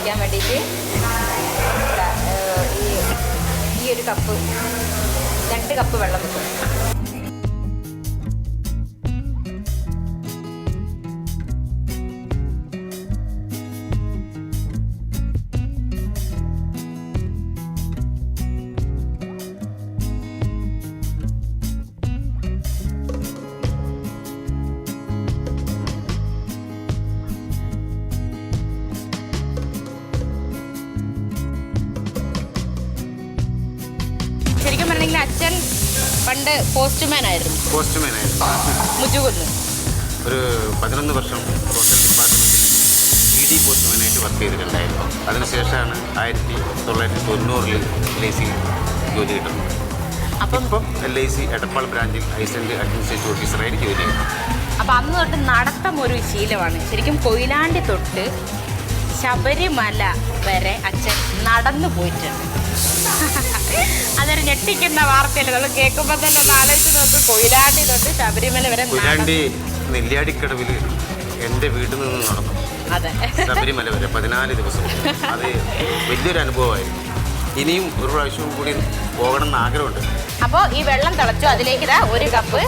വെക്കാൻ വേണ്ടിയിട്ട് ഈ ഒരു കപ്പ് 2 കപ്പ് വെള്ളം വെക്കും. ശരിക്കും പറഞ്ഞെങ്കിൽ അച്ഛൻ പണ്ട് പോസ്റ്റ്മാൻ ആയിരുന്നു. മുജുകുന്ന് ഒരു 11 വർഷം സോഷ്യൽ ഡിപ്പാർട്ട്മെൻറ്റിൽ ED പോസ്റ്റ്മാനായിട്ട് വർക്ക് ചെയ്തിട്ടുണ്ടായിരുന്നു. അതിനുശേഷമാണ് 1990 LIC ജോലി കിട്ടുന്നത്. ഇപ്പം LIC എടപ്പാൾ ബ്രാഞ്ചിൽ അസിസ്റ്റന്റ് അഡ്മിനിസ്ട്രേറ്റീവ് ഓഫീസറായിട്ട് ജോലി ചെയ്യുന്നു. അപ്പം അന്ന് തൊട്ട് നടത്തം ഒരു ശീലമാണ്. ശരിക്കും കൊയിലാണ്ടി തൊട്ട് ശബരിമല വരെ അച്ഛൻ നടന്നു പോയിട്ടുണ്ട്. അതൊരു ഞെട്ടിക്കുന്ന വാർത്തയല്ലേ, നമ്മൾ കേൾക്കുമ്പോൾ തന്നെ ഒന്ന് ആലോചിച്ച് നോക്ക്. കൊയിലാണ്ടി തൊട്ട് ശബരിമല വരെ. കൊയിലാണ്ടി നെല്ലിയാടിക്കടവിൽ എൻ്റെ വീട്ടിൽ നിന്ന് നടന്നു അതെ ശബരിമല വരെ 14 ദിവസം. അത് വലിയൊരു അനുഭവമായിരുന്നു. ഇനിയും ഒരു പ്രാവശ്യവും കൂടി പോകണം എന്ന് ആഗ്രഹമുണ്ട്. അപ്പോൾ ഈ വെള്ളം തിളച്ചു, അതിലേക്ക് ഇതാ 1 കപ്പ്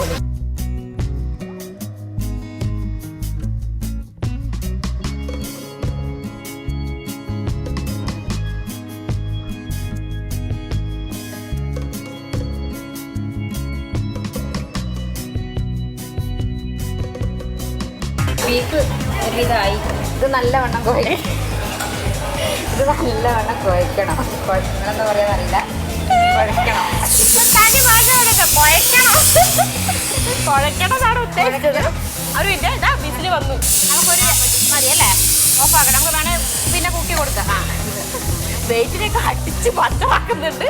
ബീഫ് ഒരുവിധമായി. ഇത് നല്ലവണ്ണം കുഴക്കണം. കുഴക്കണമെന്ന് പറയാനറിയില്ല. കുഴക്കണമെന്നാണ് ഉദ്ദേശിച്ചത്. ഒരു മിനിറ്റ്, ഇതാ വിസിൽ വന്നു. നമുക്കൊരു മതിയല്ലേ, ഓഫാക്കണം. നമുക്ക് വേണേൽ പിന്നെ കുക്കി കൊടുക്കാം. വെയിറ്റിനൊക്കെ അടിച്ച് പച്ചമാക്കുന്നുണ്ട്.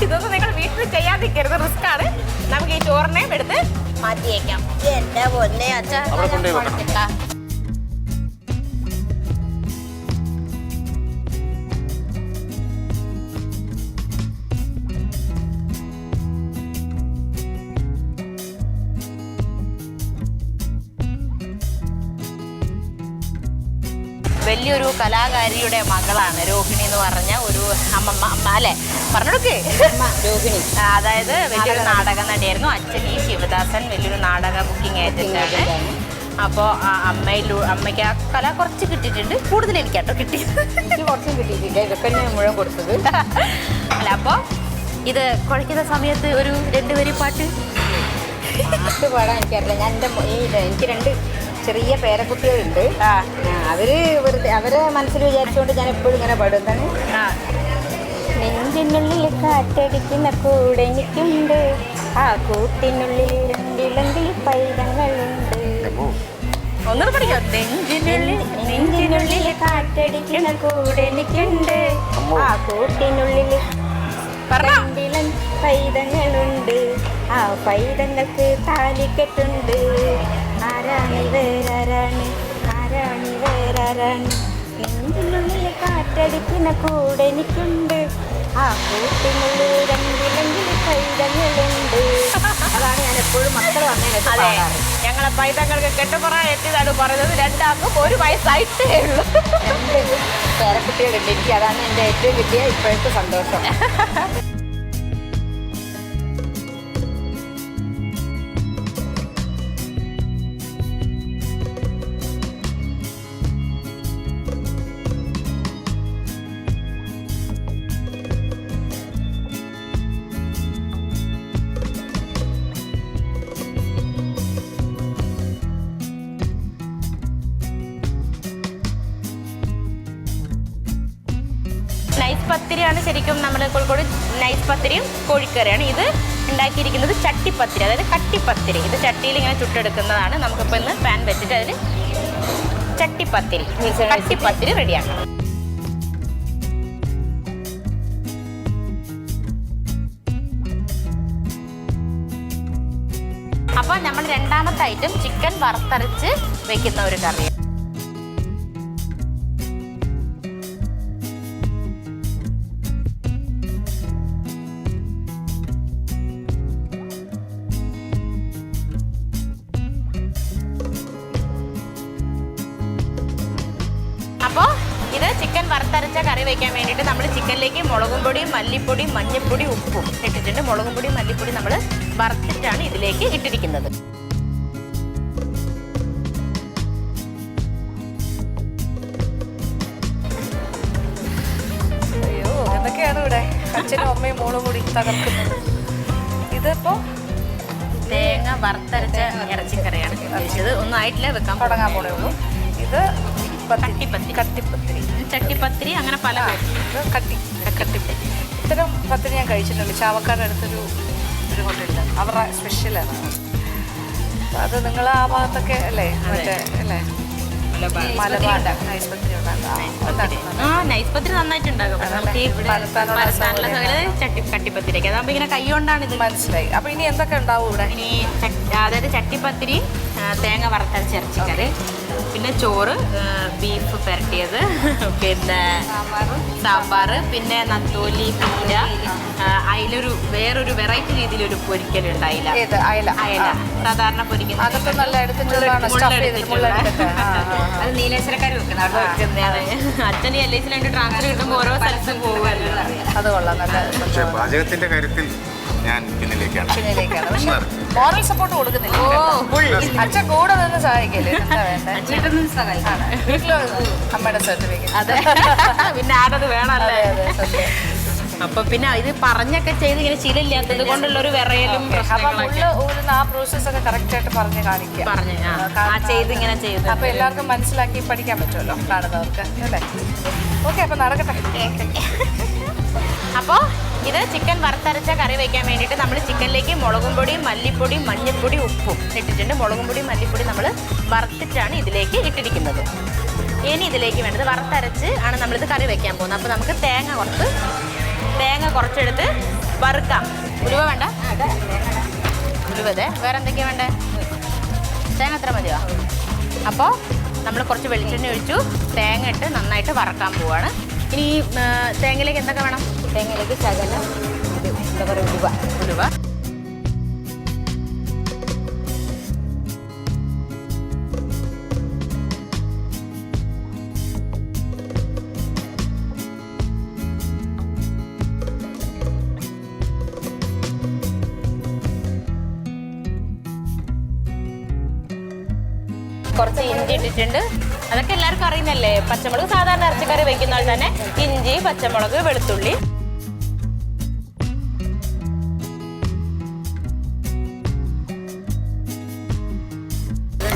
ഇതൊന്നും നിങ്ങൾ വീട്ടിൽ ചെയ്യാതിരിക്കരുത്, റിസ്ക് ആണ്. നമുക്ക് ഈ ചോറിനെയും എടുത്ത് മാറ്റിയേക്കാം. എന്റെ പൊന്നെ അച്ഛാ, വലിയൊരു കലാകാരിയുടെ മകളാണ് രോഹിണി എന്ന് പറഞ്ഞ ഒരു അമ്മ അല്ലേ, പറഞ്ഞെടുക്ക് രോഹിണി. അതായത് വലിയൊരു നാടക നടിയായിരുന്നു. അച്ഛൻ ഈ ശിവദാസൻ വലിയൊരു നാടക ബുക്കിംഗ് ഏജന്റാണ്. അപ്പോൾ അമ്മയ്ക്ക് ആ കല കുറച്ച് കിട്ടിയിട്ടുണ്ട്. കൂടുതൽ എനിക്കാട്ടോ കിട്ടിയത്, കുറച്ചും കിട്ടിയിട്ടില്ല. ഇതൊക്കെ തന്നെ മുഴുവൻ കൊടുത്തത് അല്ല. അപ്പോൾ ഇത് കുഴക്കുന്ന സമയത്ത് ഒരു 2 വരി പാട്ട് പാടാൻ എനിക്കറിയില്ല. ഞാൻ എനിക്ക് 2 ചെറിയ പേരക്കുട്ടികളുണ്ട്. അവരെ മനസ്സിൽ വിചാരിച്ചുകൊണ്ട് ഞാൻ എപ്പോഴും ഇങ്ങനെ പാടും. എന്താണ്? നെഞ്ചിനുള്ളിൽ കാറ്റടിക്കുന്ന കൂടെ എനിക്കുണ്ട്, ആ കൂട്ടിനുള്ളിൽ 2 പൈതങ്ങളുണ്ട്. ഒന്നുകൂടെ പഠിക്കാം. നെഞ്ചിനുള്ളിൽ കാറ്റടിക്കുന്ന കൂടെ എനിക്കുണ്ട്, ആ കൂട്ടിനുള്ളിൽ 2 പൈതങ്ങളുണ്ട്, ആ പൈതങ്ങൾക്ക് താലിക്കെട്ടുണ്ട്. ആരാണിവരാരാണ്, നെഞ്ചിനുള്ളിൽ കാറ്റടിക്കുന്ന കൂടെ എനിക്കുണ്ട്, ആ കൂട്ടിനുള്ളിൽ 2 പൈതങ്ങളുണ്ട്. അതാണ് ഞാൻ എപ്പോഴും മക്കൾ വന്നേനെ. ഞങ്ങളെ പൈതങ്ങൾക്ക് കെട്ടുപുറം എത്തിയതാണ് പറഞ്ഞത്. 2 1 വയസ്സായിട്ടേ ഉള്ളൂ. 2 പേരക്കുട്ടികളുണ്ട് എനിക്ക്. അതാണ് എൻ്റെ ഏറ്റവും വലിയ ഇപ്പോഴത്തെ സന്തോഷം. നൈസ് പത്തിരിയാണ് ശരിക്കും നമ്മൾ കോഴിക്കോട് നൈസ് പത്തിരിയും കോഴിക്കറിയാണ്. ഇത് ഉണ്ടാക്കിയിരിക്കുന്നത് ചട്ടിപ്പത്തിരി, അതായത് കട്ടിപ്പത്തിരി. ഇത് ചട്ടിയിൽ ഇങ്ങനെ ചുട്ടെടുക്കുന്നതാണ്. നമുക്കിപ്പോൾ ഇന്ന് പാൻ വെച്ചിട്ട് അതിൽ കട്ടിപ്പത്തിരി റെഡിയാക്കണം. അപ്പോൾ നമ്മൾ രണ്ടാമത്തെ ഐറ്റം ചിക്കൻ വറുത്തരച്ച് വെക്കുന്ന ഒരു കറിയാണ്. അപ്പോൾ ഇത് ചിക്കൻ വറുത്ത വറുത്തരച്ച കറി വയ്ക്കാൻ വേണ്ടിയിട്ട് നമ്മൾ ചിക്കനിലേക്ക് മുളകും പൊടിയും മല്ലിപ്പൊടിയും മഞ്ഞൾപ്പൊടിയും ഉപ്പും ഇട്ടിട്ടുണ്ട്. മുളകും പൊടിയും മല്ലിപ്പൊടിയും നമ്മൾ വറുത്തിട്ടാണ് ഇതിലേക്ക് ഇട്ടിരിക്കുന്നത്. അയ്യോ എന്തൊക്കെയാണ് ഇവിടെ അച്ഛനും അമ്മയും മോളും കൂടി തകർക്കുന്നത്. ഇതിപ്പോ തേങ്ങ വറുത്തരച്ച ഇറച്ചിക്കറിയാണ് ഉദ്ദേശിച്ചത്. ഒന്നും ആയിട്ടില്ല, വെക്കാൻ തുടങ്ങാൻ പോണേ ഉള്ളൂ. ഇത് കട്ടിപ്പത്തിരി, കട്ടിപ്പത്തിരി, ചട്ടിപ്പത്തിരി, അങ്ങനെ പല ഇത് കട്ടിപ്പത്തിരി. ഇത്തരം പത്തിരി ഞാൻ കഴിച്ചിട്ടുണ്ട്. ചാവക്കാട് അടുത്തൊരു ഹോട്ടലിൽ അവരുടെ സ്പെഷ്യലാണ് അത്. നിങ്ങൾ ആ ഭാഗത്തൊക്കെ അല്ലേ മറ്റേ അല്ലേ മലബാർ നൈസ് പത്തിരി നൈസ് പത്തിരി നന്നായിട്ടുണ്ടാകും. നമുക്ക് കട്ടിപ്പത്തിരിക്ക് അതാകുമ്പോൾ ഇങ്ങനെ കൈ കൊണ്ടാണ് ഇത്. മനസ്സിലായി. അപ്പൊ ഇനി എന്തൊക്കെ ഉണ്ടാവും ഇവിടെ? ഇനി അതായത് ചട്ടിപ്പത്തിരി, തേങ്ങ വറുത്തരച്ച ഇറച്ചിക്കറി, പിന്നെ ചോറ്, ബീഫ് പുരട്ടിയത്, പിന്നെ സാമ്പാർ, പിന്നെ നത്തോലി പീര, അതിലൊരു വേറൊരു വെറൈറ്റി രീതിയിലൊരു പൊരിക്കലുണ്ട്. അയല സാധാരണ പൊരിക്കുന്നത് അത് നീലേശ്വരക്കാർ വെക്കുന്നത്. അവിടെ വെക്കുന്നതാണ്. അച്ഛൻ LIC രണ്ട് ട്രാൻസ്ഫർ കിട്ടുമ്പോൾ ഓരോ സ്ഥലത്തും പോകുമല്ലോ. അത് കൊള്ളാം. നല്ല പക്ഷേ പാചകത്തിന്റെ കാര്യത്തിൽ ഞാൻ പിന്നിലേക്കാണ്. പക്ഷെ മോറൽ സപ്പോർട്ട് കൊടുക്കുന്നില്ല. അച്ഛൻ കൂടെ നിന്ന് സഹായിക്കല്ലേ? എന്താ വേണ്ടേ? വീട്ടില് അമ്മയുടെ സർട്ടിഫിക്കറ്റ്. അതെ, പിന്നെ ആരത് വേണമല്ലേ? അപ്പൊ പിന്നെ ഇത് പറഞ്ഞൊക്കെ ചെയ്ത് ഇങ്ങനെ ശീലമില്ലാത്തത് കൊണ്ടുള്ള ഒരു വിറയലും ആ പ്രോസസ് ഒക്കെ കറക്റ്റ് ആയിട്ട് പറഞ്ഞ് കാണിക്കുക. പറഞ്ഞു ചെയ്ത് ഇങ്ങനെ ചെയ്ത് അപ്പൊ എല്ലാവർക്കും മനസ്സിലാക്കി പഠിക്കാൻ പറ്റുമല്ലോ കാണുന്നവർക്ക് അല്ലേ? ഓക്കെ, അപ്പൊ നടക്കട്ടെ. അപ്പോൾ ഇത് ചിക്കൻ വറുത്തരച്ച കറി വയ്ക്കാൻ വേണ്ടിയിട്ട് നമ്മൾ ചിക്കനിലേക്ക് മുളകും പൊടിയും മല്ലിപ്പൊടിയും മഞ്ഞൾപ്പൊടിയും ഉപ്പും ഇട്ടിട്ടുണ്ട്. മുളകും പൊടിയും മല്ലിപ്പൊടിയും നമ്മൾ വറുത്തിട്ടാണ് ഇതിലേക്ക് ഇട്ടിരിക്കുന്നത്. ഇനി ഇതിലേക്ക് വേണ്ടത് വറുത്തരച്ച് ആണ് നമ്മളിത് കറി വയ്ക്കാൻ പോകുന്നത്. അപ്പോൾ നമുക്ക് തേങ്ങ കുറച്ചെടുത്ത് വറുക്കാം. ഉലുവ വേണ്ട? ഉലുവതെ വേറെ എന്തൊക്കെയാണ് വേണ്ടേ? തേങ്ങ എത്ര മതിയോ? അപ്പോൾ നമ്മൾ കുറച്ച് വെളിച്ചെണ്ണ ഒഴിച്ചു, തേങ്ങ ഇട്ട് നന്നായിട്ട് വറക്കാൻ പോവാണ്. ഇനി തേങ്ങയിലേക്ക് എന്തൊക്കെ വേണം? തേങ്ങയിലേക്ക് ശകലം എന്താ പറയുക ഉലുവ, കുറച്ച് ഇഞ്ചി ഇട്ടിട്ടുണ്ട്. അതൊക്കെ എല്ലാവർക്കും അറിയുന്നല്ലേ. പച്ചമുളക് സാധാരണ ഇറച്ചിക്കറി വെക്കുന്ന പോലെ തന്നെ ഇഞ്ചി, പച്ചമുളക്, വെളുത്തുള്ളി.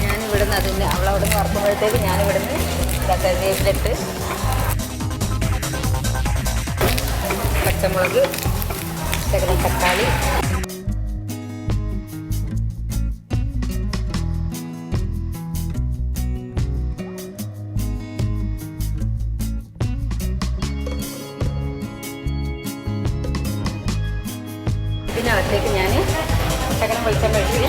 ഞാനിവിടുന്ന് അതിൻ്റെ അവളവിടുന്ന് വറുക്കുമ്പോഴത്തേക്ക് ഞാനിവിടുന്ന് കറിവേപ്പിലിട്ട് പച്ചമുളക്, ശകലം തക്കാളി, ഇതിനകത്തേക്ക് ഞാൻ ശകലം വെളിച്ചെണ്ണ ഒഴിച്ച്